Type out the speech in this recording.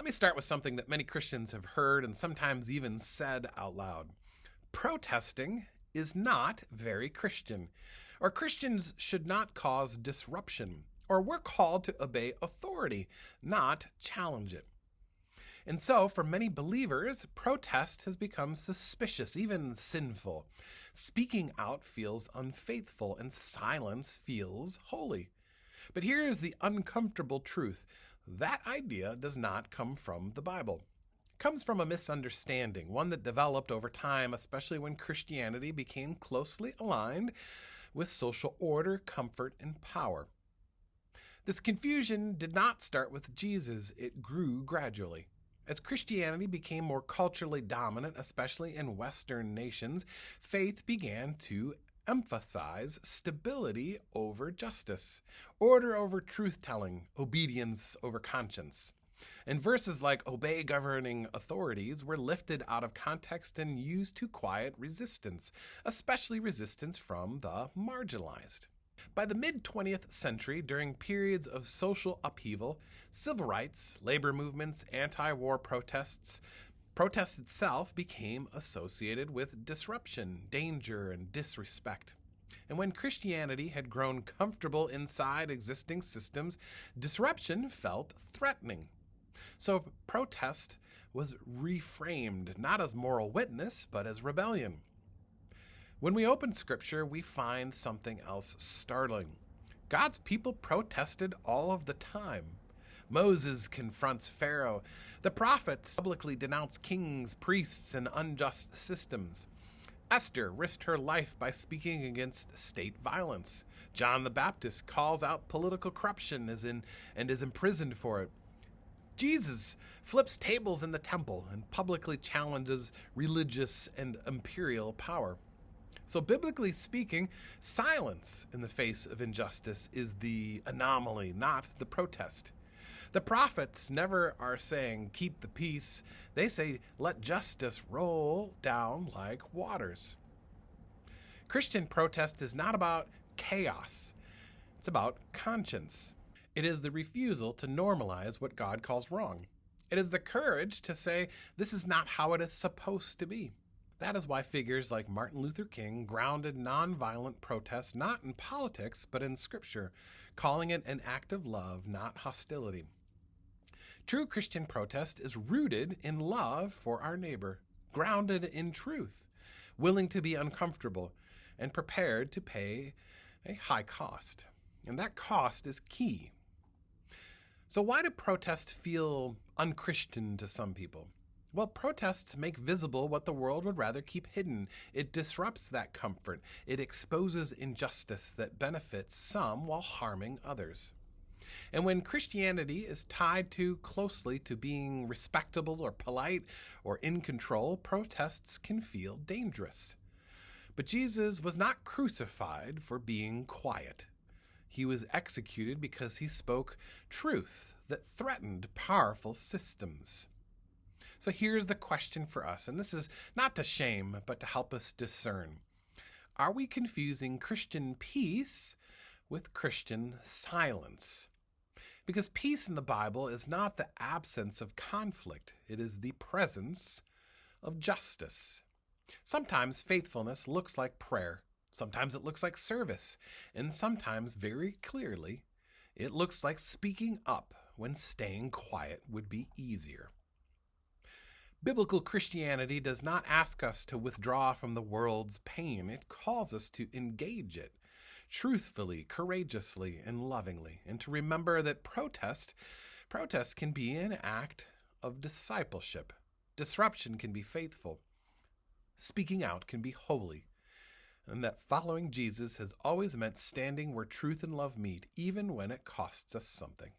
Let me start with something that many Christians have heard and sometimes even said out loud. Protesting is not very Christian, or Christians should not cause disruption, or we're called to obey authority, not challenge it. And so, for many believers, protest has become suspicious, even sinful. Speaking out feels unfaithful, and silence feels holy. But here is the uncomfortable truth. That idea does not come from the Bible. It comes from a misunderstanding, one that developed over time, especially when Christianity became closely aligned with social order, comfort, and power. This confusion did not start with Jesus, it grew gradually. As Christianity became more culturally dominant, especially in Western nations, faith began to emphasize stability over justice, order over truth-telling, obedience over conscience. And verses like obey governing authorities were lifted out of context and used to quiet resistance, especially resistance from the marginalized. By the mid-20th century, during periods of social upheaval, civil rights, labor movements, anti-war protests, protest itself became associated with disruption, danger, and disrespect. And when Christianity had grown comfortable inside existing systems, disruption felt threatening. So protest was reframed not as moral witness, but as rebellion. When we open Scripture, we find something else startling. God's people protested all of the time. Moses confronts Pharaoh. The prophets publicly denounce kings, priests, and unjust systems. Esther risked her life by speaking against state violence. John the Baptist calls out political corruption and is imprisoned for it. Jesus flips tables in the temple and publicly challenges religious and imperial power. So biblically speaking, silence in the face of injustice is the anomaly, not the protest. The prophets never are saying, keep the peace. They say, let justice roll down like waters. Christian protest is not about chaos. It's about conscience. It is the refusal to normalize what God calls wrong. It is the courage to say, this is not how it is supposed to be. That is why figures like Martin Luther King grounded nonviolent protest not in politics, but in Scripture, calling it an act of love, not hostility. True Christian protest is rooted in love for our neighbor, grounded in truth, willing to be uncomfortable, and prepared to pay a high cost. And that cost is key. So why do protests feel unchristian to some people? Well, protests make visible what the world would rather keep hidden. It disrupts that comfort. It exposes injustice that benefits some while harming others. And when Christianity is tied too closely to being respectable or polite or in control, protests can feel dangerous. But Jesus was not crucified for being quiet. He was executed because he spoke truth that threatened powerful systems. So here's the question for us, and this is not to shame, but to help us discern. Are we confusing Christian peace with Christian silence? Because peace in the Bible is not the absence of conflict. It is the presence of justice. Sometimes faithfulness looks like prayer. Sometimes it looks like service. And sometimes, very clearly, it looks like speaking up when staying quiet would be easier. Biblical Christianity does not ask us to withdraw from the world's pain. It calls us to engage it truthfully, courageously, and lovingly, and to remember that protest can be an act of discipleship. Disruption can be faithful. Speaking out can be holy. And that following Jesus has always meant standing where truth and love meet, even when it costs us something.